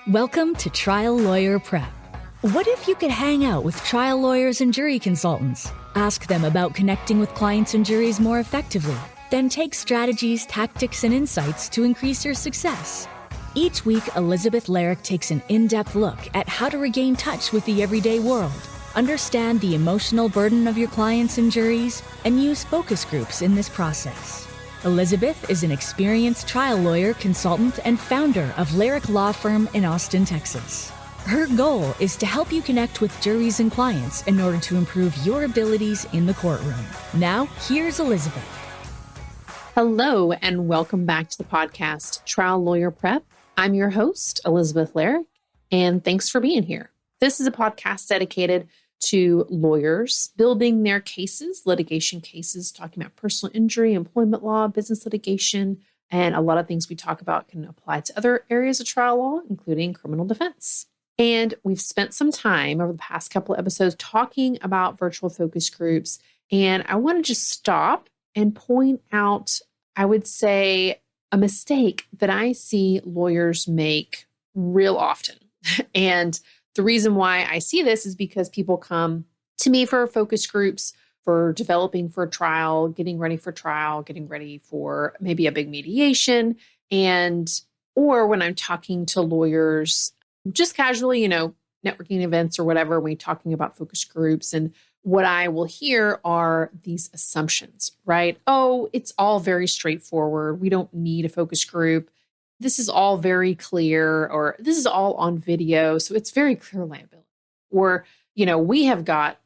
Welcome to Trial Lawyer Prep. What if you could hang out with trial lawyers and jury consultants? Ask them about connecting with clients and juries more effectively. Then take strategies, tactics, and insights to increase your success. Each week, Elizabeth Larrick takes an in-depth look at how to regain touch with the everyday world, understand the emotional burden of your clients and juries, and use focus groups in this process. Elizabeth is an experienced trial lawyer, consultant, and founder of Larrick Law Firm in Austin, Texas. Her goal is to help you connect with juries and clients in order to improve your abilities in the courtroom. Now, here's Elizabeth. Hello, and welcome back to the podcast, Trial Lawyer Prep. I'm your host, Elizabeth Larrick, and thanks for being here. This is a podcast dedicated to lawyers building their cases, litigation cases, talking about personal injury, employment law, business litigation, and a lot of things we talk about can apply to other areas of trial law, including criminal defense. And we've spent some time over the past couple of episodes talking about virtual focus groups. And I want to just stop and point out, I would say, a mistake that I see lawyers make real often. And the reason why I see this is because people come to me for focus groups, for developing for trial, getting ready for maybe a big mediation, or when I'm talking to lawyers, just casually, networking events or whatever, we're talking about focus groups. And what I will hear are these assumptions, right? Oh, it's all very straightforward. We don't need a focus group. This is all very clear, or this is all on video, so it's very clear liability. Or, we have got,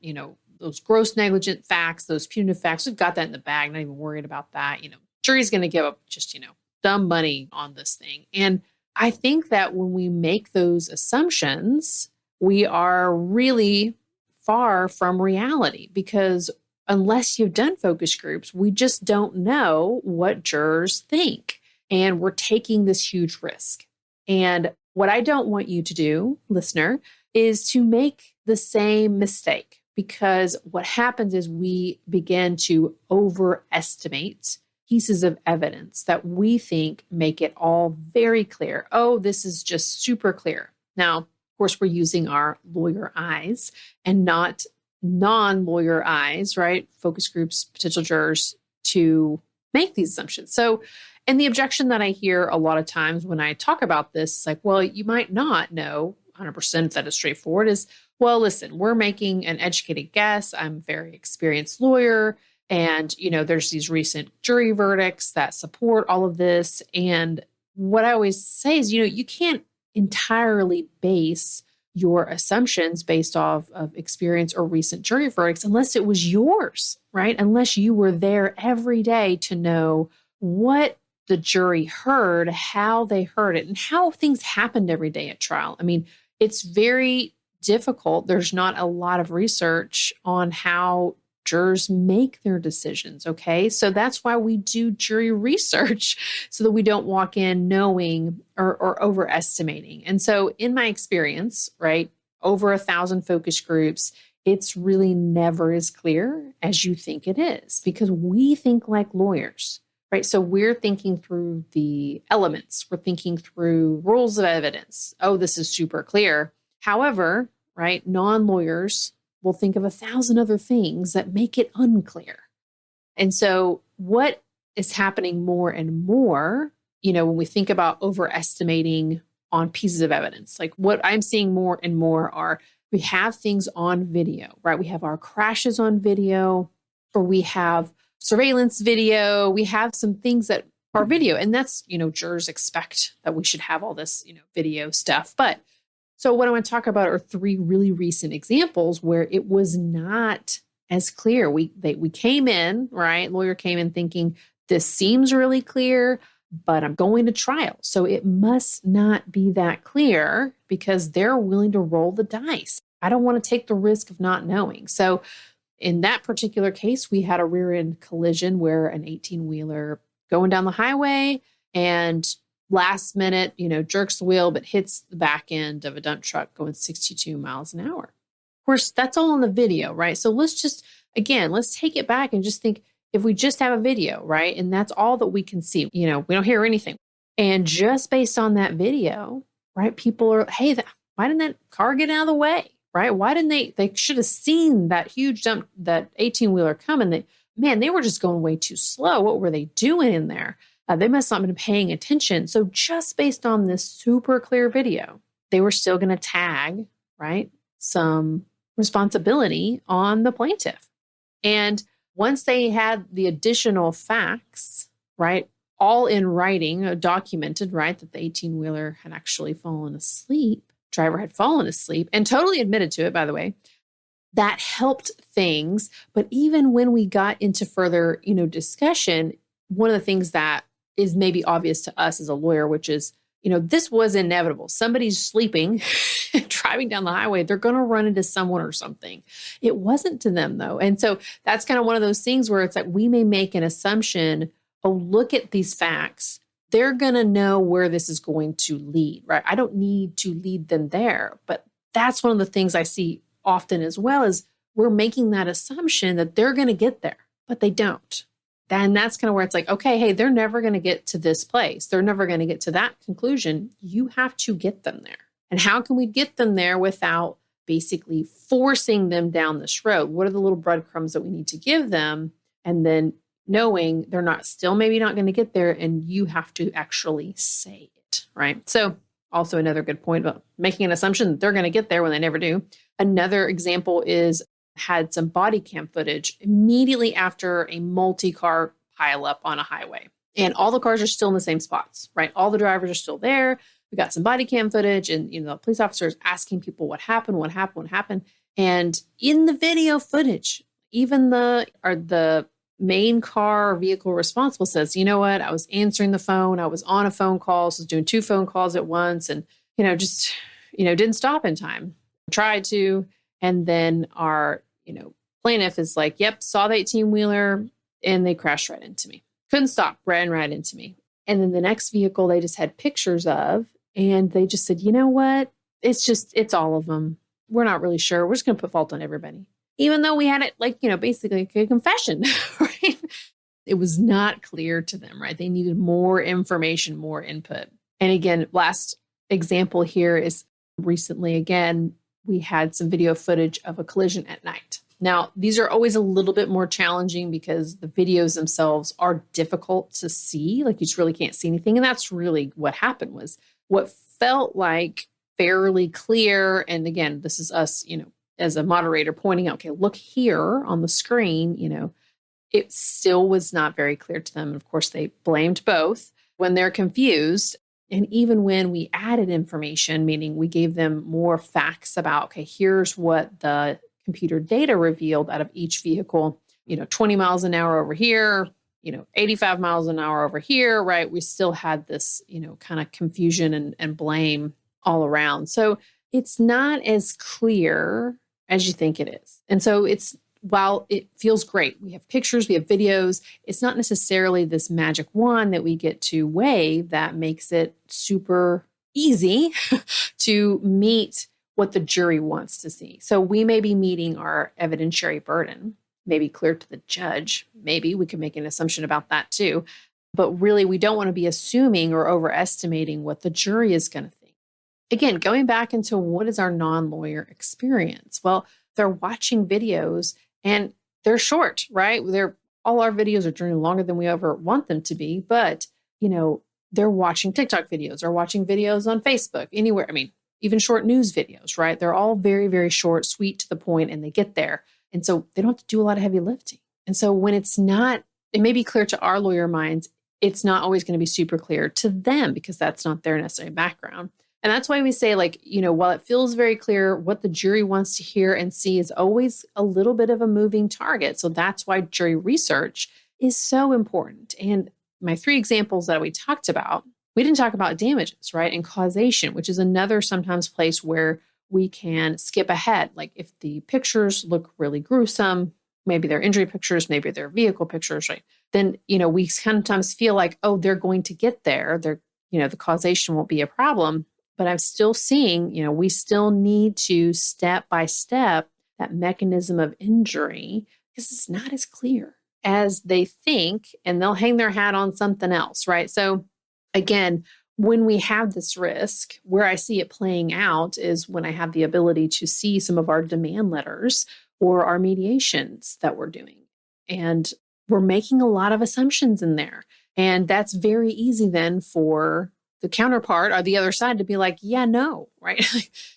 those gross negligent facts, those punitive facts, we've got that in the bag, not even worried about that. Jury's going to give up just, dumb money on this thing. And I think that when we make those assumptions, we are really far from reality, because unless you've done focus groups, we just don't know what jurors think. And we're taking this huge risk. And what I don't want you to do, listener, is to make the same mistake, because what happens is we begin to overestimate pieces of evidence that we think make it all very clear. Oh, this is just super clear. Now, of course, we're using our lawyer eyes and not non-lawyer eyes, right? Focus groups, potential jurors, to make these assumptions. And the objection that I hear a lot of times when I talk about this is like, well, you might not know 100% that is straightforward, is, well, listen, we're making an educated guess. I'm a very experienced lawyer. And, there's these recent jury verdicts that support all of this. And what I always say is, you can't entirely base your assumptions based off of experience or recent jury verdicts unless it was yours, right? Unless you were there every day to know what the jury heard, how they heard it, and how things happened every day at trial. I mean, it's very difficult. There's not a lot of research on how jurors make their decisions, okay? So that's why we do jury research, so that we don't walk in knowing or overestimating. And so in my experience, right, over 1,000 focus groups, it's really never as clear as you think it is, because we think like lawyers. Right. So we're thinking through the elements. We're thinking through rules of evidence. Oh, this is super clear. However, right, non-lawyers will think of 1,000 other things that make it unclear. And so what is happening more and more, when we think about overestimating on pieces of evidence, like what I'm seeing more and more are, we have things on video, right? We have our crashes on video, or we have surveillance video. We have some things that are video, and that's, jurors expect that we should have all this, video stuff. But so what I want to talk about are 3 really recent examples where it was not as clear. We came in, right? Lawyer came in thinking, this seems really clear, but I'm going to trial, so it must not be that clear, because they're willing to roll the dice. I don't want to take the risk of not knowing. So in that particular case, we had a rear end collision where an 18-wheeler going down the highway and last minute, jerks the wheel, but hits the back end of a dump truck going 62 miles an hour. Of course, that's all on the video, right? So let's take it back and just think, if we just have a video, right? And that's all that we can see, we don't hear anything. And just based on that video, right? People are, hey, why didn't that car get out of the way, right? Why didn't they should have seen that huge dump, that 18-wheeler coming. They were just going way too slow. What were they doing in there? They must not have been paying attention. So just based on this super clear video, they were still going to tag, right, some responsibility on the plaintiff. And once they had the additional facts, right, all in writing, documented, right, that the 18-wheeler had actually fallen asleep, driver had fallen asleep and totally admitted to it, by the way, that helped things. But even when we got into further, discussion, one of the things that is maybe obvious to us as a lawyer, which is, this was inevitable. Somebody's sleeping, driving down the highway, they're going to run into someone or something. It wasn't to them though. And so that's kind of one of those things where it's like, we may make an assumption, oh, look at these facts. They're going to know where this is going to lead, right? I don't need to lead them there. But that's one of the things I see often as well, is we're making that assumption that they're going to get there, but they don't. Then that's kind of where it's like, okay, hey, they're never going to get to this place. They're never going to get to that conclusion. You have to get them there. And how can we get them there without basically forcing them down this road? What are the little breadcrumbs that we need to give them? And then knowing they're maybe not going to get there, and you have to actually say it, right? So also another good point about making an assumption that they're going to get there when they never do. Another example is had some body cam footage immediately after a multi-car pileup on a highway. And all the cars are still in the same spots, right? All the drivers are still there. We got some body cam footage, and the police officers asking people what happened. And in the video footage, even the main car or vehicle responsible says, you know what? I was answering the phone. I was on a phone call. So I was doing 2 phone calls at once, and, didn't stop in time. Tried to. And then our, plaintiff is like, yep, saw the 18-wheeler and they crashed right into me. Couldn't stop, ran right into me. And then the next vehicle they just had pictures of, and they just said, you know what? It's all of them. We're not really sure. We're just going to put fault on everybody. Even though we had it basically like a confession, right? It was not clear to them, right? They needed more information, more input. And again, last example here is recently, again, we had some video footage of a collision at night. Now, these are always a little bit more challenging because the videos themselves are difficult to see. Like, you just really can't see anything. And that's really what happened. Was what felt like fairly clear. And again, this is us, as a moderator pointing out, okay, look here on the screen, it still was not very clear to them. And of course, they blamed both when they're confused. And even when we added information, meaning we gave them more facts about, okay, here's what the computer data revealed out of each vehicle, 20 miles an hour over here, 85 miles an hour over here, right? We still had this, kind of confusion and blame all around. So it's not as clear as you think it is. And so while it feels great, we have pictures, we have videos, it's not necessarily this magic wand that we get to wave that makes it super easy to meet what the jury wants to see. So we may be meeting our evidentiary burden, maybe clear to the judge. Maybe we can make an assumption about that too. But really, we don't want to be assuming or overestimating what the jury is going to think. Again, going back into what is our non-lawyer experience? Well, they're watching videos and they're short, right? All our videos are generally longer than we ever want them to be, but they're watching TikTok videos or watching videos on Facebook, anywhere. Even short news videos, right? They're all very, very short, sweet, to the point, and they get there. And so they don't have to do a lot of heavy lifting. And so when it may be clear to our lawyer minds, it's not always going to be super clear to them because that's not their necessary background. And that's why we say, while it feels very clear, what the jury wants to hear and see is always a little bit of a moving target. So that's why jury research is so important. And my 3 examples that we talked about, we didn't talk about damages, right? And causation, which is another sometimes place where we can skip ahead. Like if the pictures look really gruesome, maybe they're injury pictures, maybe they're vehicle pictures, right? Then, we sometimes feel like, oh, they're going to get there. The causation won't be a problem. But I'm still seeing, we still need to step by step that mechanism of injury because it's not as clear as they think, and they'll hang their hat on something else, right? So again, when we have this risk, where I see it playing out is when I have the ability to see some of our demand letters or our mediations that we're doing. And we're making a lot of assumptions in there. And that's very easy then for the counterpart or the other side to be like, yeah, no, right?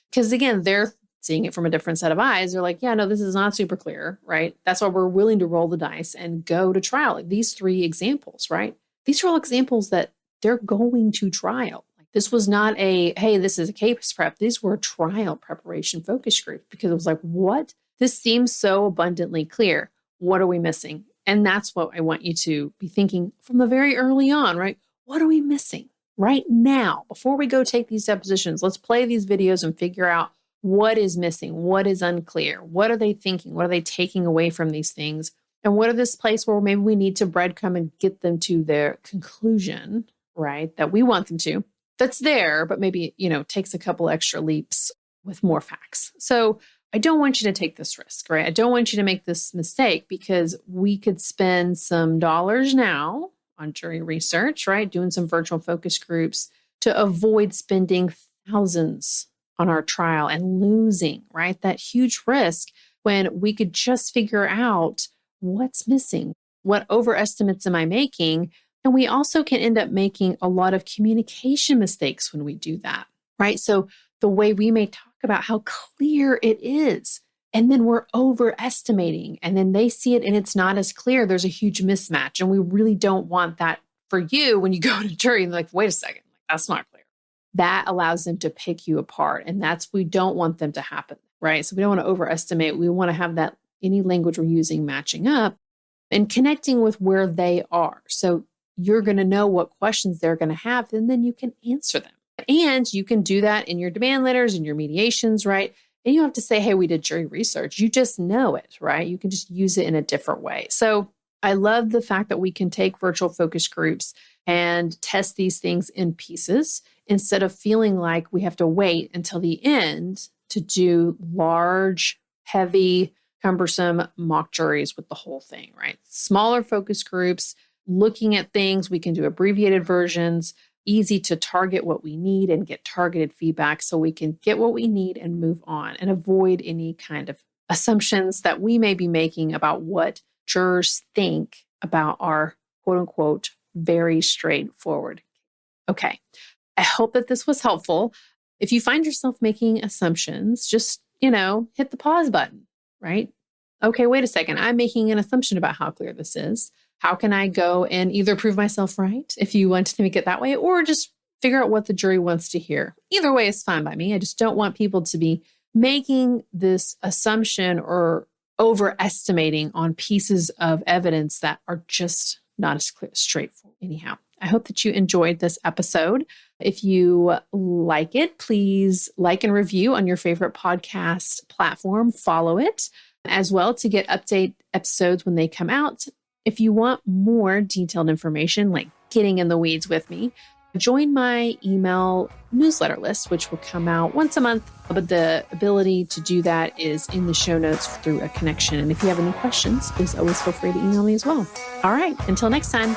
Because again, they're seeing it from a different set of eyes. They're like, yeah, no, this is not super clear, right? That's why we're willing to roll the dice and go to trial. Like these 3 examples, right? These are all examples that they're going to trial. Like this was not a, hey, this is a case prep. These were trial preparation focus groups because it was like, what? This seems so abundantly clear. What are we missing? And that's what I want you to be thinking from the very early on, right? What are we missing right now? Before we go take these depositions, let's play these videos and figure out what is missing, what is unclear, what are they thinking, what are they taking away from these things, and what are this place where maybe we need to breadcrumb and get them to their conclusion, right? That we want them to. That's there, but maybe, takes a couple extra leaps with more facts. So I don't want you to take this risk, right? I don't want you to make this mistake because we could spend some dollars now on jury research, right? Doing some virtual focus groups to avoid spending thousands on our trial and losing, right? That huge risk when we could just figure out what's missing, what overestimates am I making? And we also can end up making a lot of communication mistakes when we do that, right? So the way we may talk about how clear it is, and then we're overestimating, and then they see it and it's not as clear. There's a huge mismatch. And we really don't want that for you when you go to jury and like, wait a second, that's not clear. That allows them to pick you apart. And we don't want them to happen, right? So we don't want to overestimate. We want to have that any language we're using matching up and connecting with where they are. So you're going to know what questions they're going to have, and then you can answer them. And you can do that in your demand letters and your mediations, right? And you don't have to say, hey, we did jury research. You just know it, right? You can just use it in a different way. So I love the fact that we can take virtual focus groups and test these things in pieces instead of feeling like we have to wait until the end to do large, heavy, cumbersome mock juries with the whole thing, right? Smaller focus groups, looking at things, we can do abbreviated versions, easy to target what we need and get targeted feedback so we can get what we need and move on and avoid any kind of assumptions that we may be making about what jurors think about our quote unquote very straightforward. Okay. I hope that this was helpful. If you find yourself making assumptions, just, hit the pause button, right? Okay, wait a second. I'm making an assumption about how clear this is. How can I go and either prove myself right if you want to make it that way, or just figure out what the jury wants to hear? Either way is fine by me. I just don't want people to be making this assumption or overestimating on pieces of evidence that are just not as clear, straightforward. Anyhow, I hope that you enjoyed this episode. If you like it, please like and review on your favorite podcast platform. Follow it as well to get update episodes when they come out. If you want more detailed information, like getting in the weeds with me, join my email newsletter list, which will come out once a month. But the ability to do that is in the show notes through a connection. And if you have any questions, please always feel free to email me as well. All right, until next time.